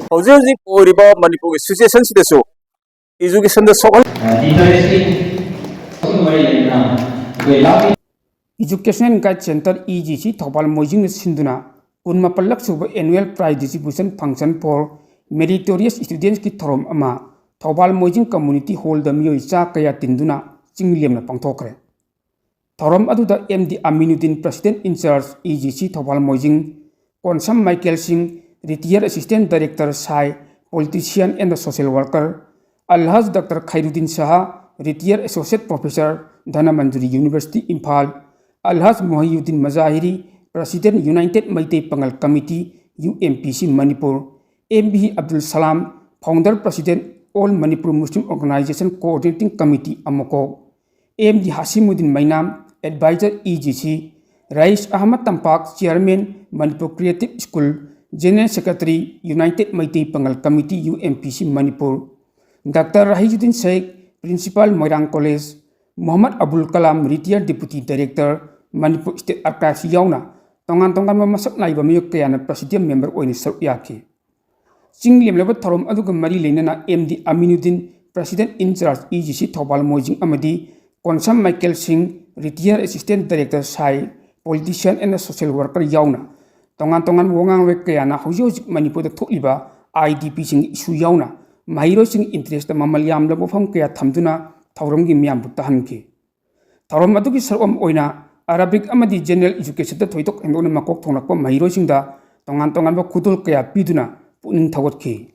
hꯧji hꯧji oiriba manipur situation sidasu education da sokal Education Guide Centre EGC Thoubal Moijing sinduna kunmapal laksuba annual prize distribution function for meritorious students ki thouram ama Thoubal Moijing community hall da mioi cha kaya tinduna ching lemna pangthokhre. Thouram aduda MD Aminuddin President in charge EGC Thoubal Moijing Konsam Michael Singh retired assistant director Sai politician and social worker Alhaj Dr. Khairuddin Saha retired associate professor Dhanamanjuri University Imphal Alhaj Maheiroisingbu Pukning President United Maitei Pangal Committee UMPC Manipur MB Abdul Salam Founder President All Manipur Muslim Organization Coordinating Committee Amoko MD Hasimuddin Mainam Advisor EGC Rais Ahmad Tampak Chairman Manipur Creative School General Secretary United Maitei Pangal Committee UMPC Manipur Dr. Rahijuddin Sheikh Principal Moirang College Muhammad Abdul Kalam Retired Deputy Director Manipur State Archives yauna tongan masak naiba miyok kayana Presidium Member oini saruk yaki ching lemleba thorom aduga mari leinana MD Aminuddin President in charge EGC Thoubal Moijing amadi Konsam Michael Singh Retired Assistant Director Sai politician and social worker yauna tongan wongang we kayana hojik Manipur da thokliba IDP sing issue yauna Maheiroising interest mamal yamla bofam kaya thamduna thauram gi miyam bu tahanki thauram adugi sarom oina Arabic amadi general education da thoitok endona makok thonakpa Maheiroising da tongan ba kudul kaya piduna Pukning Thougatkhre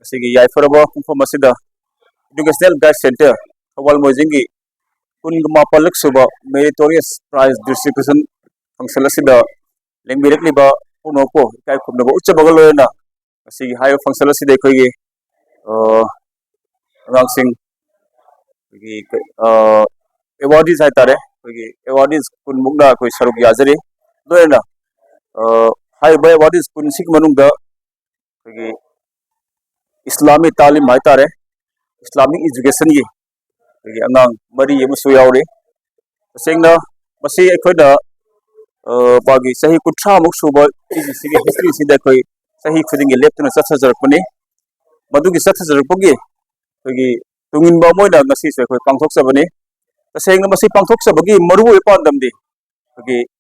asigi yai faraba kumfam asida educational guide center Thoubal Moijing gi kunma palak suba meritorious prize distribution function asida lengbirak liba punoko kai khumna ba ucha bagaloena asigi hayo function asida khoi rangsing gi awardees hai tare awardees kun mugda koi saruk yazari doena hai by awardees kun sik manungda Islamic talim hai tare Islamic education gi angang mari yemusu yauri sengna masi ekhoida bagi sahi kuthra muk suba EGC gi history sida koi sahi khuding leptuna sathajarakpani madugi sathajarakpagi tungin ba moina ngasi se koi pangthok sabani tasengna masi pangthok sabagi maru epandamdi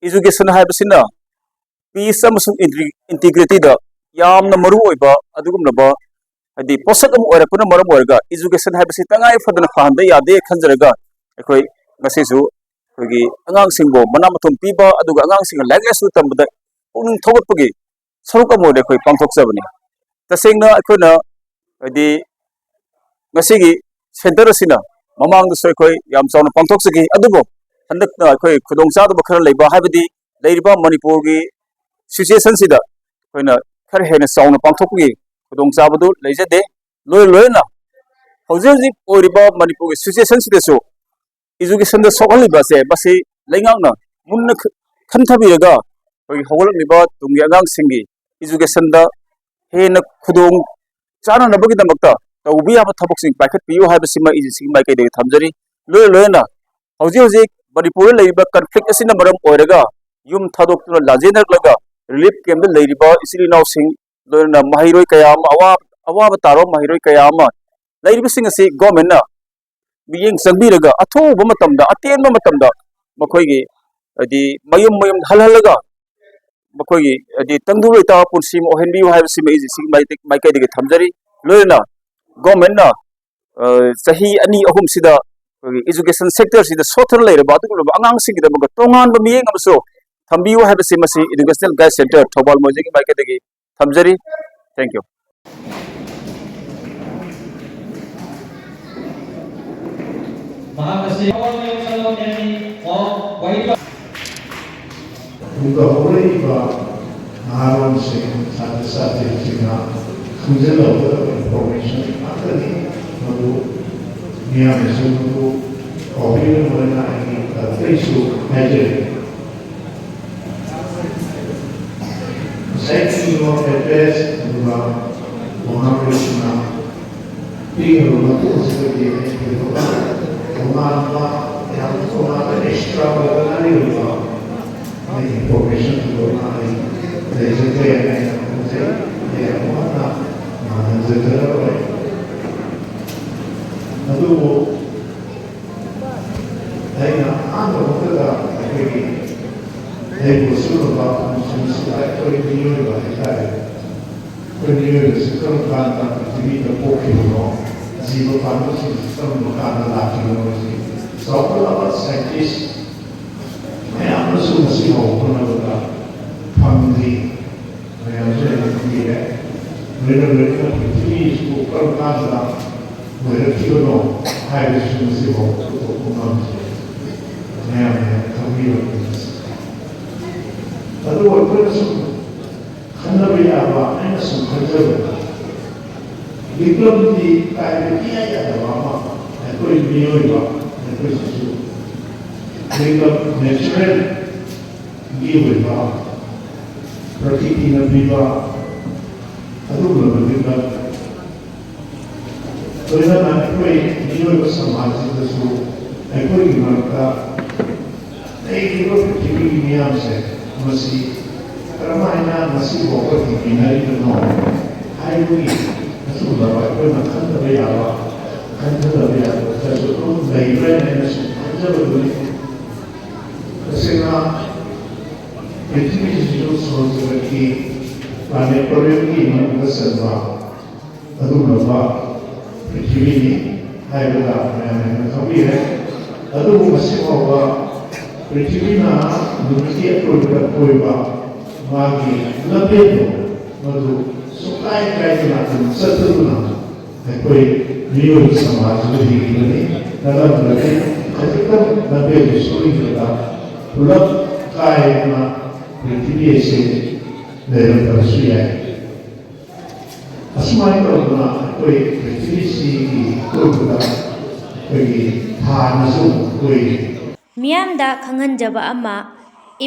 education haibasina peace amasung integrity da yamna maru oiba adugumna ba adi posak am oirakuna maram oirga education haibasi tangai fadana fahanda yade khanjaraga ekoi ngasi su angang singbo manamathum piba aduga angang sing language su tambada pukning thogatpagi saruka moide koi pangthok sabani tasengna ekhoina adi ngasi gi center asina mamang du soi koi yam chauna pangthok sagi adubo handak na koi khudong cha du khara leiba haibadi leiriba Manipur gi situation sida koina khar hena chauna pangthok gi khudong cha badu leijade loina hojik oiriba Manipur gi situation sida so education da sokhaliba se basi leingak na munna khanthabiraga koi hogolakliba tungi angang singi education da hena khudong chana nabagi damakta taubi aba thabok sing paikhat piyo haibasima EGC maikai de thamjari loina hojik Manipur leiba conflict asina maram oiraga yum thadokuna lajenak laga relief camp da leiriba isiri naw sing loina Maheiroi kayam awaba taro Maheiroi kayam leiriba sing asi government na biyeng sangbiraga athoba matamda atenba matamda makhoi adi mayum halhalaga makhoi adi tangduloi ta punsi mo henbi haibasima EGC maikai de thamjari loina government na sahi ani ahum sida education sector sida sothar leiraba adugulo angang sing da tongan ba miyeng amso thambiu haibasi masi educational guide center Thoubal Moijing maikai de thamjari thank you Section of address about Maheiroisingbu Pukning extraordinary information to ꯄꯥꯝꯖꯗꯔꯔꯣꯏ ꯑꯗꯨꯕꯨ ꯑꯩꯅ ꯑꯍꯥꯟꯕ ꯃꯛꯇꯗ ꯑꯩꯈꯣꯏꯒꯤ ꯑꯩꯕꯨ ꯁꯤꯒꯨꯝꯕ ꯑꯃꯁꯨꯡ ꯑꯩꯈꯣꯏ ꯃꯤꯑꯣꯏꯕ ꯍꯥꯏꯇꯥꯔꯦ ꯑꯩꯈꯣꯏ ꯃꯤꯑꯣꯏꯕꯁꯤ ꯀꯔꯝ ꯀꯥꯟꯗ ꯄ꯭ꯔꯤꯊꯤꯕꯤꯗ ꯄꯣꯛꯈꯤꯕꯅꯣ ꯖꯤꯕ ꯄꯥꯟꯕꯁꯤꯡꯁꯤ ꯀꯔꯝꯕ ꯀꯥꯟꯗ ꯂꯥꯛꯈꯤꯕꯅꯣ ꯆꯥꯎꯈꯠꯂꯕ ꯁꯥꯏꯟꯇꯤꯁ ꯃꯌꯥꯝꯅꯁꯨ ꯃꯁꯤ ꯍꯣꯠꯅꯕꯗ ꯐꯪꯗ꯭ꯔꯤ ꯃꯌꯥꯝꯁꯨ ꯑꯩꯅ ꯈꯪꯕꯤꯔꯦ ꯂꯣꯏꯅ ꯄ꯭ꯔꯤꯊꯤꯕꯤꯁꯤꯕꯨ ꯀꯔꯝ ꯀꯥꯟꯗ ꯂꯣꯏꯔꯛꯈꯤꯕꯅꯣ ꯍꯥꯏꯕꯁꯤꯁꯨ ꯃꯁꯤꯐꯥꯎ ꯄꯨꯊꯣꯛꯄ ꯉꯝꯗ꯭ꯔꯤ ꯃꯌꯥꯝꯅ ꯈꯪꯕꯤꯔꯕꯅꯤ ꯑꯗꯨꯕꯨ ꯑꯩꯈꯣꯏꯅ ꯁꯨꯝ ꯈꯟꯅꯕ ꯌꯥꯕ ꯑꯩꯅ ꯁꯨꯝ ꯈꯟꯖꯕꯗ ꯂꯤꯛꯂꯝꯗꯤ ꯀꯥꯏꯕ ꯏꯌꯥ ꯌꯥꯗꯕ ꯑꯃ ꯑꯩꯈꯣꯏ ꯃꯤꯑꯣꯏꯕ ꯑꯩꯈꯣꯏꯁꯤꯁꯨ ꯂꯤꯛꯂꯝ ꯅꯦꯆꯔꯦꯜꯒꯤ ꯑꯣꯏꯕ ꯄ꯭ꯔꯀꯤꯇꯤꯅ ꯄꯤꯕ ꯑꯗꯨꯒꯨꯝꯂꯕ ꯂꯤꯛꯂꯝ ꯂꯣꯏꯅꯅ ꯑꯩꯈꯣꯏ ꯃꯤꯑꯣꯏꯕ ꯁꯃꯥꯖꯁꯤꯗꯁꯨ ꯑꯩꯈꯣꯏꯒꯤ ꯃꯔꯛꯇ ꯂꯩꯔꯤꯕ ꯄ꯭ꯔꯤꯊꯤꯕꯤꯒꯤ ꯃꯤꯌꯥꯝꯁꯦ ꯃꯁꯤ ꯀꯔꯝꯍꯥꯏꯅ ꯃꯁꯤꯐꯥꯎꯕ ꯍꯤꯡꯃꯤꯟꯅꯔꯤꯕꯅꯣ ꯍꯥꯏꯕꯒꯤ ꯑꯆꯨꯝꯕ ꯑꯩꯈꯣꯏꯅ ꯈꯟꯗꯕ ꯌꯥꯕ ꯈꯟꯊꯗꯕ ꯌꯥꯕ ꯈꯔꯁꯨ ꯑꯗꯨꯝ ꯂꯩꯕ꯭ꯔꯥꯅ ꯑꯩꯅ ꯁꯨꯝ ꯈꯟꯖꯕꯗꯨꯅꯤ ꯇꯁꯦꯡꯅ ꯄ꯭ꯔꯤꯊꯤꯕꯤꯁꯤꯁꯨ ꯁꯣꯟꯖꯕꯒꯤ ꯄ꯭ꯂꯥꯅꯦꯇꯣꯔꯤꯌꯝꯒꯤ ꯃꯅꯨꯡꯗ ꯆꯟꯕ ꯑꯗꯨꯒꯨꯝꯂꯕ ꯄ꯭ꯔꯤꯊꯤꯕꯤꯅꯤ ꯍꯥꯏꯕꯗ ꯃꯌꯥꯝꯅ ꯈꯪꯕꯤꯔꯦ ꯑꯗꯨꯕꯨ ꯉꯁꯤꯐꯥꯎꯕ ꯄ꯭ꯔꯤꯊꯤꯕꯤꯅ ꯅꯨꯃꯤꯠꯀꯤ ꯑꯀꯣꯏꯕꯗ ꯀꯣꯏꯕ ꯃꯥꯒꯤ ꯂꯝꯕꯦꯟꯗꯣ ꯃꯗꯨ ꯁꯨꯡꯀꯥꯏ ꯀꯥꯏꯗꯅ ꯑꯗꯨꯝ ꯆꯠꯇꯨꯅ ꯑꯩꯈꯣꯏ ꯃꯤꯑꯣꯏꯕ ꯁꯃꯥꯖꯁꯤꯗ ꯍꯤꯡꯂꯤꯕꯅꯤ ꯅꯠꯇ꯭ꯔꯒꯗꯤ ꯈꯖꯤꯛꯇꯪ ꯂꯝꯕꯦꯟꯗꯨ ꯁꯣꯏꯈ꯭ꯔꯒ ꯄꯨꯂꯞ ꯀꯥꯏꯗꯅ ꯄ꯭ꯔꯤꯊꯤꯕꯤ ꯑꯁꯤ ꯂꯩꯔꯝꯗꯕꯁꯨ ꯌꯥꯏ ꯑꯁꯨꯃꯥꯏꯅ ꯇꯧꯗꯅ ꯑꯩꯈꯣꯏ ꯄ꯭ꯔꯤꯊꯤꯕꯤꯁꯤꯒꯤ ꯑꯀꯣꯏꯕꯗ ꯑꯩꯈꯣꯏꯒꯤ ꯊꯥꯅꯁꯨ ꯀꯣꯏꯔꯤ ꯃꯤꯌꯥꯝꯗ ꯈꯪꯍꯟꯖꯕ ꯑꯃ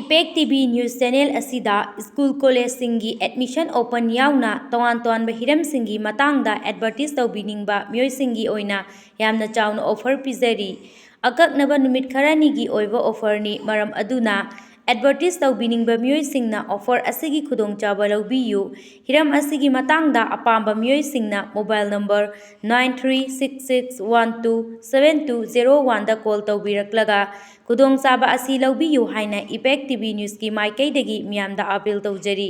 ꯏꯄꯦꯛ ꯇꯤꯚꯤ ꯅ꯭ꯌꯨꯁ ꯆꯦꯅꯦꯜ ꯑꯁꯤꯗ ꯁ꯭ꯀꯨꯜ ꯀꯣꯂꯦꯖꯁꯤꯡꯒꯤ ꯑꯦꯗꯃꯤꯁꯟ ꯑꯣꯄꯟ ꯌꯥꯎꯅ ꯇꯣꯉꯥꯟ ꯇꯣꯉꯥꯟꯕ ꯍꯤꯔꯝꯁꯤꯡꯒꯤ ꯃꯇꯥꯡꯗ ꯑꯦꯗꯚꯔꯇꯤꯁ ꯇꯧꯕꯤꯅꯤꯡꯕ ꯃꯤꯑꯣꯏꯁꯤꯡꯒꯤ ꯑꯣꯏꯅ ꯌꯥꯝꯅ ꯆꯥꯎꯅ ꯑꯣꯐꯔ ꯄꯤꯖꯔꯤ ꯑꯀꯛꯅꯕ ꯅꯨꯃꯤꯠ ꯈꯔꯅꯤꯒꯤ ꯑꯣꯏꯕ ꯑꯣꯐꯔꯅꯤ ꯃꯔꯝ ꯑꯗꯨꯅ ꯑꯦꯗꯚꯔꯇꯤꯁ ꯇꯧꯕꯤꯅꯤꯡꯕ ꯃꯤꯑꯣꯏꯁꯤꯡꯅ ꯑꯣꯐꯔ ꯑꯁꯤꯒꯤ ꯈꯨꯗꯣꯡꯆꯥꯕ ꯂꯧꯕꯤꯌꯨ ꯍꯤꯔꯝ ꯑꯁꯤꯒꯤ ꯃꯇꯥꯡꯗ ꯑꯄꯥꯝꯕ ꯃꯤꯑꯣꯏꯁꯤꯡꯅ ꯃꯣꯕꯥꯏꯜ ꯅꯝꯕꯔ 9366127201ꯗ ꯀꯣꯜ ꯇꯧꯕꯤꯔꯛꯂꯒ ꯈꯨꯗꯣꯡꯆꯥꯕ ꯑꯁꯤ ꯂꯧꯕꯤꯌꯨ ꯍꯥꯏꯅ ꯏꯄꯦꯛ ꯇꯤꯚꯤ ꯅ꯭ꯌꯨꯁꯀꯤ ꯃꯥꯏꯀꯩꯗꯒꯤ ꯃꯤꯌꯥꯝꯗ ꯑꯄꯤꯜ ꯇꯧꯖꯔꯤ